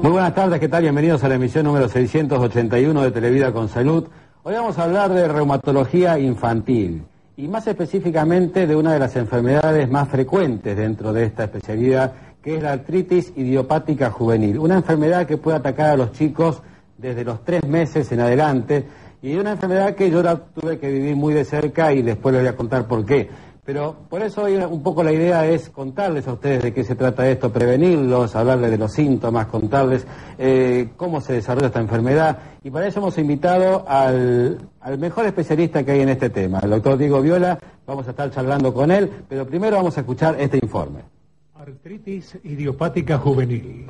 Muy buenas tardes, ¿qué tal? Bienvenidos a la emisión número 681 de Televida con Salud. Hoy vamos a hablar de reumatología infantil y más específicamente de una de las enfermedades más frecuentes dentro de esta especialidad, que es la artritis idiopática juvenil. Una enfermedad que puede atacar a los chicos desde los 3 meses en adelante y una enfermedad que yo la tuve que vivir muy de cerca y después les voy a contar por qué. Pero por eso hoy un poco la idea es contarles a ustedes de qué se trata esto, prevenirlos, hablarles de los síntomas, contarles cómo se desarrolla esta enfermedad. Y para eso hemos invitado al mejor especialista que hay en este tema, el doctor Diego Viola. Vamos a estar charlando con él, pero primero vamos a escuchar este informe. Artritis idiopática juvenil.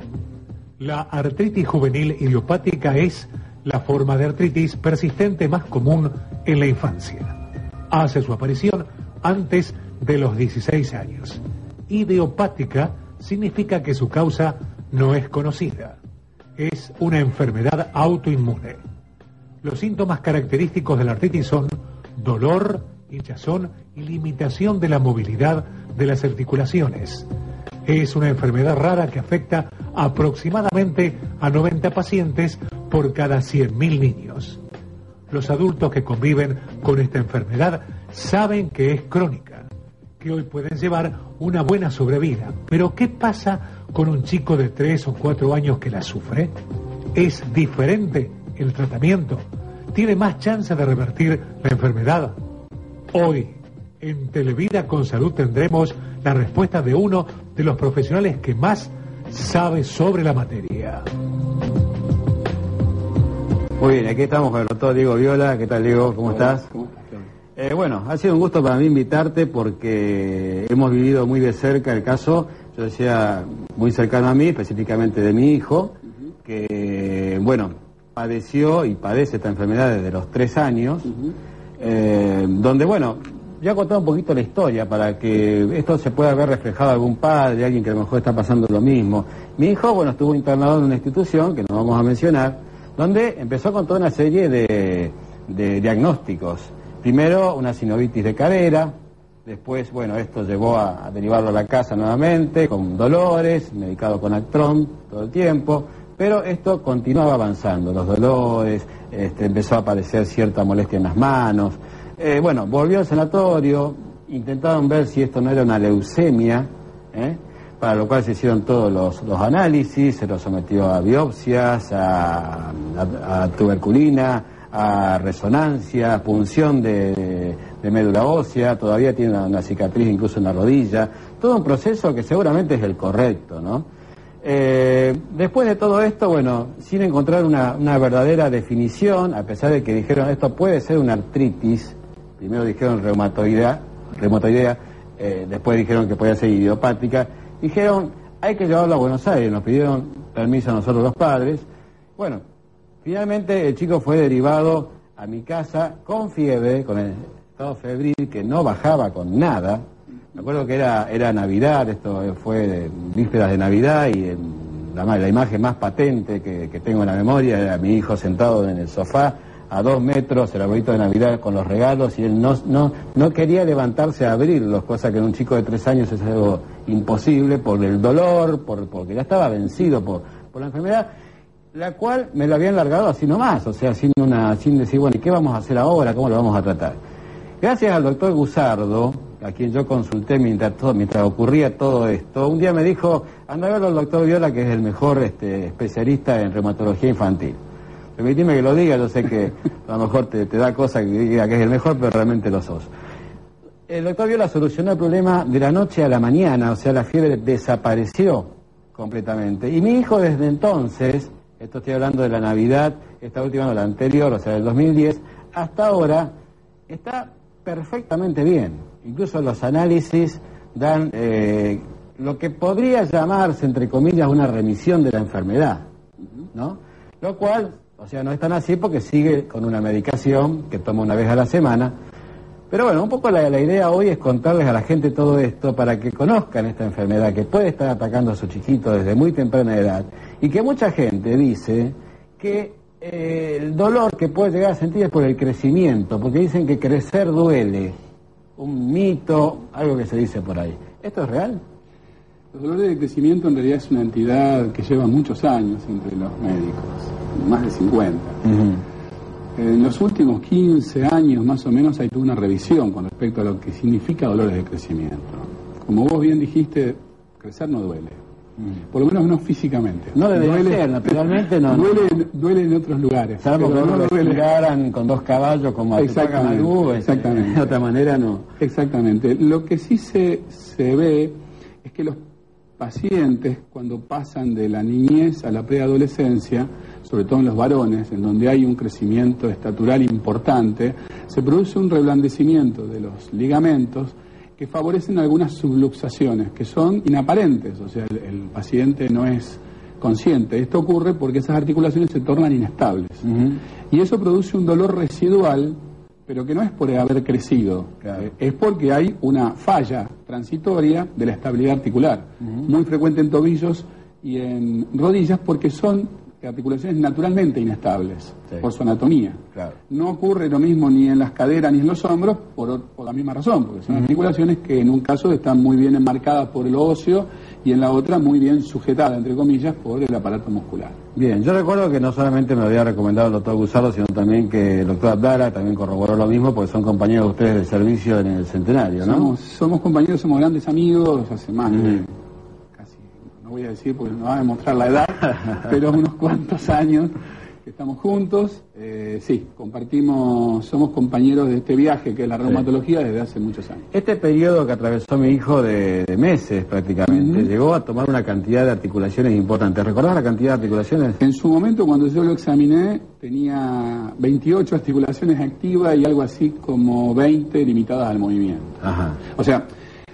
La artritis juvenil idiopática es la forma de artritis persistente más común en la infancia. Hace su aparición antes de los 16 años. Idiopática significa que su causa no es conocida. Es una enfermedad autoinmune. Los síntomas característicos de la artritis son dolor, hinchazón y limitación de la movilidad de las articulaciones. Es una enfermedad rara que afecta aproximadamente a 90 pacientes por cada 100.000 niños. Los adultos que conviven con esta enfermedad saben que es crónica, que hoy pueden llevar una buena sobrevida. Pero ¿qué pasa con un chico de 3 o 4 años que la sufre? ¿Es diferente el tratamiento? ¿Tiene más chance de revertir la enfermedad? Hoy, en Televida con Salud, tendremos la respuesta de uno de los profesionales que más sabe sobre la materia. Muy bien, aquí estamos con el doctor Diego Viola. ¿Qué tal, Diego? ¿Cómo estás? Bueno, ha sido un gusto para mí invitarte porque hemos vivido muy de cerca el caso, yo decía, muy cercano a mí, específicamente de mi hijo, que, bueno, padeció y padece esta enfermedad desde los 3 años, donde, bueno, ya he contado un poquito la historia para que esto se pueda ver reflejado a algún padre, alguien que a lo mejor está pasando lo mismo. Mi hijo, bueno, estuvo internado en una institución, que no vamos a mencionar, donde empezó con toda una serie de diagnósticos. Primero una sinovitis de cadera, después, bueno, esto llevó a derivarlo a la casa nuevamente, con dolores, medicado con Actron todo el tiempo, pero esto continuaba avanzando, los dolores, empezó a aparecer cierta molestia en las manos. Bueno, volvió al sanatorio, intentaron ver si esto no era una leucemia, para lo cual se hicieron todos los análisis, se lo sometió a biopsias, a tuberculina, a resonancia, a punción de médula ósea, todavía tiene una cicatriz incluso en la rodilla, todo un proceso que seguramente es el correcto, ¿no? Después de todo esto, bueno, sin encontrar una verdadera definición, a pesar de que dijeron esto puede ser una artritis, primero dijeron reumatoidea, después dijeron que podía ser idiopática, dijeron hay que llevarlo a Buenos Aires, nos pidieron permiso a nosotros los padres, bueno, finalmente el chico fue derivado a mi casa con fiebre, con el estado febril que no bajaba con nada. Me acuerdo que era Navidad, esto fue de vísperas de Navidad y la imagen más patente que tengo en la memoria era mi hijo sentado en el sofá a 2 metros, el arbolito de Navidad con los regalos y él no quería levantarse a abrirlos, cosa que en un chico de 3 años es algo imposible por el dolor, porque ya estaba vencido por la enfermedad, la cual me la habían largado así nomás, o sea, sin decir, bueno, ¿y qué vamos a hacer ahora? ¿Cómo lo vamos a tratar? Gracias al doctor Gusardo, a quien yo consulté mientras ocurría todo esto, un día me dijo, anda a verlo al doctor Viola, que es el mejor especialista en reumatología infantil. Permitime que lo diga, yo sé que a lo mejor te da cosa que diga que es el mejor, pero realmente lo sos. El doctor Viola solucionó el problema de la noche a la mañana, o sea, la fiebre desapareció completamente. Y mi hijo desde entonces, esto estoy hablando de la Navidad, esta última no, la anterior, o sea, del 2010, hasta ahora está perfectamente bien. Incluso los análisis dan lo que podría llamarse, entre comillas, una remisión de la enfermedad, ¿no? Lo cual, o sea, no es tan así porque sigue con una medicación que toma una vez a la semana. Pero bueno, un poco la idea hoy es contarles a la gente todo esto para que conozcan esta enfermedad que puede estar atacando a su chiquito desde muy temprana edad y que mucha gente dice que el dolor que puede llegar a sentir es por el crecimiento, porque dicen que crecer duele. Un mito, algo que se dice por ahí. ¿Esto es real? Los dolores de crecimiento en realidad es una entidad que lleva muchos años entre los médicos, más de 50. En los últimos 15 años más o menos hay toda una revisión con respecto a lo que significa dolores de crecimiento. Como vos bien dijiste, crecer no duele. Por lo menos no físicamente. No debe ser, naturalmente no. Duele en otros lugares. Salvo que no lo explicaran con 2 caballos como a Tupac Amaru, exactamente. De otra manera no. Exactamente. Lo que sí se ve es que los pacientes, cuando pasan de la niñez a la preadolescencia, sobre todo en los varones, en donde hay un crecimiento estatural importante, se produce un reblandecimiento de los ligamentos que favorecen algunas subluxaciones, que son inaparentes, o sea, el paciente no es consciente. Esto ocurre porque esas articulaciones se tornan inestables. Y eso produce un dolor residual, pero que no es por haber crecido, es porque hay una falla transitoria de la estabilidad articular, muy frecuente en tobillos y en rodillas, porque son articulaciones naturalmente inestables, por su anatomía. No ocurre lo mismo ni en las caderas ni en los hombros por la misma razón, porque son articulaciones que en un caso están muy bien enmarcadas por el óseo y en la otra muy bien sujetadas, entre comillas, por el aparato muscular. Bien, yo recuerdo que no solamente me lo había recomendado el doctor Gusardo, sino también que el doctor Abdala también corroboró lo mismo, porque son compañeros de ustedes de servicio en el Centenario, ¿no? Somos compañeros, somos grandes amigos, hace más de casi, no voy a decir porque no va a demostrar la edad, pero unos cuantos años que estamos juntos. Sí, somos compañeros de este viaje que es la reumatología desde hace muchos años. Este periodo que atravesó mi hijo de meses prácticamente, llegó a tomar una cantidad de articulaciones importantes. ¿Recordás la cantidad de articulaciones? En su momento, cuando yo lo examiné, tenía 28 articulaciones activas y algo así como 20 limitadas al movimiento. O sea,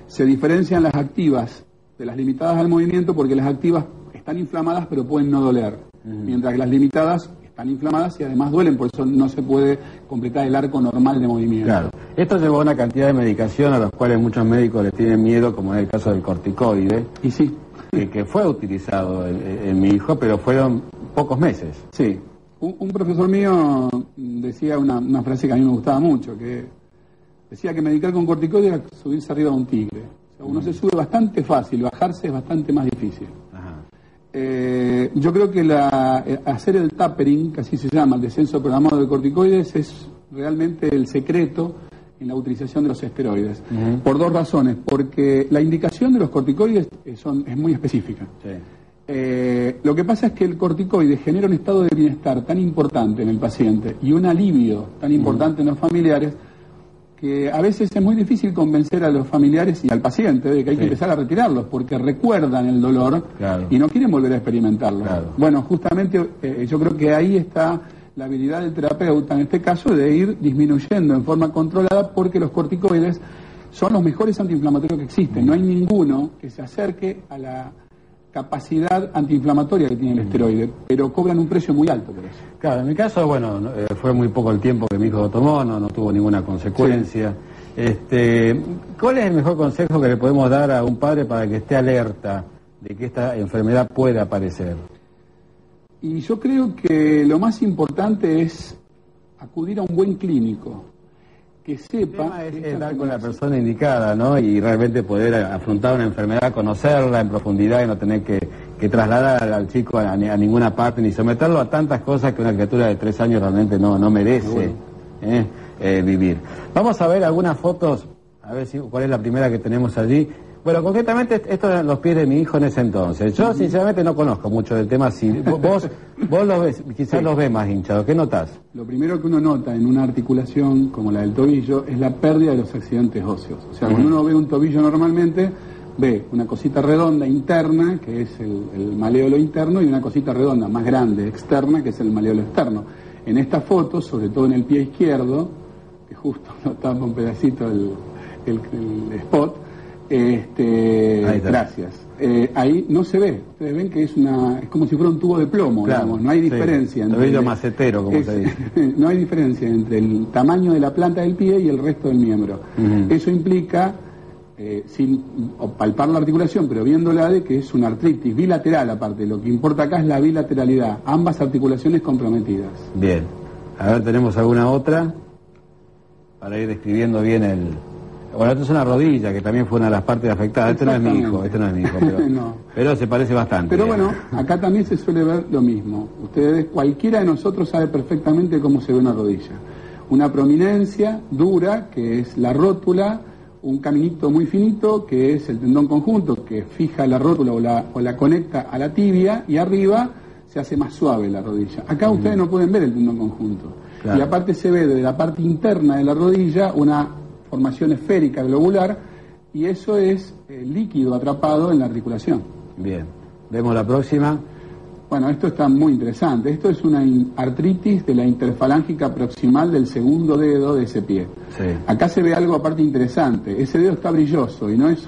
se diferencian las activas de las limitadas al movimiento porque las activas están inflamadas pero pueden no doler, mientras que las limitadas están inflamadas y además duelen, por eso no se puede completar el arco normal de movimiento. Claro. Esto llevó a una cantidad de medicación a los cuales muchos médicos les tienen miedo, como es el caso del corticoide. Y sí. Que fue utilizado en mi hijo, pero fueron pocos meses. Sí. Un profesor mío decía una frase que a mí me gustaba mucho, que decía que medicar con corticoide era subirse arriba de un tigre. O sea, uno se sube bastante fácil, bajarse es bastante más difícil. Yo creo que hacer el tapering, que así se llama, el descenso programado de corticoides, es realmente el secreto en la utilización de los esteroides. Por 2 razones. Porque la indicación de los corticoides es muy específica. Lo que pasa es que el corticoide genera un estado de bienestar tan importante en el paciente y un alivio tan importante en los familiares, que a veces es muy difícil convencer a los familiares y al paciente de que hay que empezar a retirarlos porque recuerdan el dolor y no quieren volver a experimentarlo. Bueno, justamente yo creo que ahí está la habilidad del terapeuta, en este caso, de ir disminuyendo en forma controlada, porque los corticoides son los mejores antiinflamatorios que existen. No hay ninguno que se acerque a la capacidad antiinflamatoria que tiene el esteroide, pero cobran un precio muy alto por eso. Claro, en mi caso, bueno, fue muy poco el tiempo que mi hijo lo tomó, no tuvo ninguna consecuencia. ¿Cuál es el mejor consejo que le podemos dar a un padre para que esté alerta de que esta enfermedad puede aparecer? Y yo creo que lo más importante es acudir a un buen clínico, que sepa... El tema es estar con la persona indicada, ¿no? Y realmente poder afrontar una enfermedad, conocerla en profundidad y no tener que trasladar al chico a ninguna parte, ni someterlo a tantas cosas que una criatura de 3 años realmente no merece vivir. Vamos a ver algunas fotos, a ver cuál es la primera que tenemos allí. Bueno, concretamente, estos eran los pies de mi hijo en ese entonces. Yo, sinceramente, no conozco mucho del tema. Si vos los ves, quizás los ves más hinchados. ¿Qué notás? Lo primero que uno nota en una articulación como la del tobillo es la pérdida de los accidentes óseos. O sea, cuando uno ve un tobillo normalmente, ve una cosita redonda interna, que es el maleolo interno, y una cosita redonda más grande externa, que es el maleolo externo. En esta foto, sobre todo en el pie izquierdo, que justo lo tapa un pedacito el spot, gracias. Ahí no se ve. Ustedes ven que es como si fuera un tubo de plomo, digamos. No hay diferencia. Tobillo macetero, como se dice. No hay diferencia entre el tamaño de la planta del pie y el resto del miembro. Eso implica, sin palpar la articulación, pero viéndola, de que es una artritis bilateral aparte. Lo que importa acá es la bilateralidad. Ambas articulaciones comprometidas. Bien. A ver, ¿tenemos alguna otra? Para ir describiendo bien Bueno, esto es una rodilla, que también fue una de las partes afectadas. Este no es mi hijo, pero, no. pero se parece bastante. Pero bueno, acá también se suele ver lo mismo. Ustedes, cualquiera de nosotros sabe perfectamente cómo se ve una rodilla. Una prominencia dura, que es la rótula, un caminito muy finito, que es el tendón conjunto, que fija la rótula o la conecta a la tibia, y arriba se hace más suave la rodilla. Acá ustedes no pueden ver el tendón conjunto. Claro. Y aparte se ve desde la parte interna de la rodilla una formación esférica globular, y eso es líquido atrapado en la articulación. Bien, vemos la próxima. Bueno, esto está muy interesante. Esto es una artritis de la interfalángica proximal del segundo dedo de ese pie. Sí. Acá se ve algo aparte interesante. Ese dedo está brilloso, y no es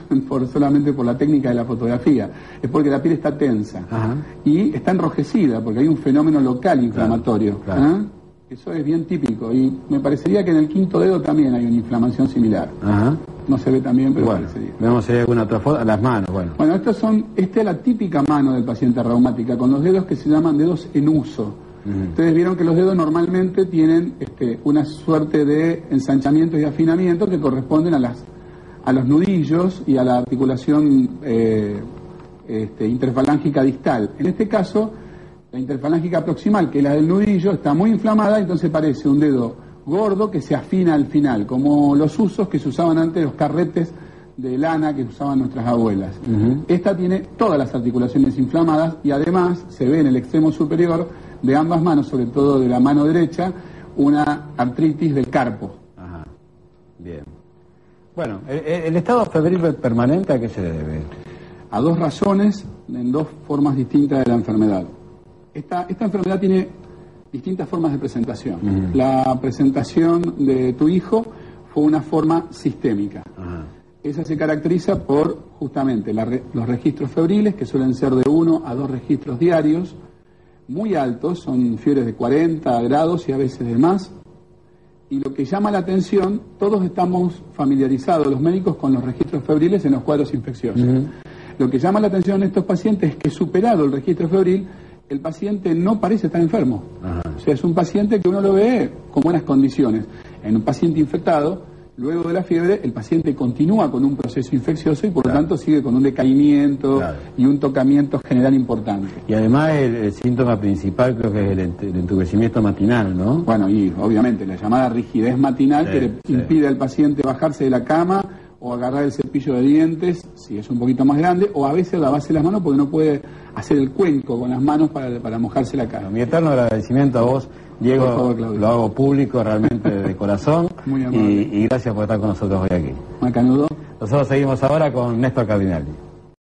solamente por la técnica de la fotografía, es porque la piel está tensa. Ajá. Y está enrojecida porque hay un fenómeno local inflamatorio. Claro, claro. Eso es bien típico, y me parecería que en el quinto dedo también hay una inflamación similar. Ajá. No se ve tan bien, pero bueno, parecería. Vemos si hay alguna otra foto. Las manos, bueno. Bueno, esta es la típica mano del paciente reumática, con los dedos que se llaman dedos en uso. Ustedes vieron que los dedos normalmente tienen una suerte de ensanchamientos y afinamientos que corresponden a los nudillos y a la articulación interfalángica distal. En este caso, la interfalángica proximal, que es la del nudillo, está muy inflamada, entonces parece un dedo gordo que se afina al final, como los usos que se usaban antes, los carretes de lana que usaban nuestras abuelas. Esta tiene todas las articulaciones inflamadas, y además se ve en el extremo superior de ambas manos, sobre todo de la mano derecha, una artritis del carpo. Ajá. Bien. Bueno, ¿el estado febril permanente a qué se debe? A dos razones, en dos formas distintas de la enfermedad. Esta enfermedad tiene distintas formas de presentación. La presentación de tu hijo fue una forma sistémica. Ajá. Esa se caracteriza por justamente los registros febriles, que suelen ser de 1 a 2 registros diarios, muy altos, son fiebres de 40 grados y a veces de más. Y lo que llama la atención, todos estamos familiarizados, los médicos, con los registros febriles en los cuadros infecciosos. Lo que llama la atención en estos pacientes es que, superado el registro febril, el paciente no parece estar enfermo. Ajá. O sea, es un paciente que uno lo ve con buenas condiciones. En un paciente infectado, luego de la fiebre, el paciente continúa con un proceso infeccioso y por lo tanto sigue con un decaimiento y un tocamiento general importante. Y además el síntoma principal creo que es el entumecimiento matinal, ¿no? Bueno, y obviamente la llamada rigidez matinal, que le impide al paciente bajarse de la cama o agarrar el cepillo de dientes, si es un poquito más grande, o a veces lavarse las manos porque no puede hacer el cuenco con las manos para mojarse la cara. Mi eterno agradecimiento a vos, Diego. Por favor, Claudio. Lo hago público realmente de corazón. Muy amable. Y gracias por estar con nosotros hoy aquí. Macanudo. Nosotros seguimos ahora con Néstor Cardinali.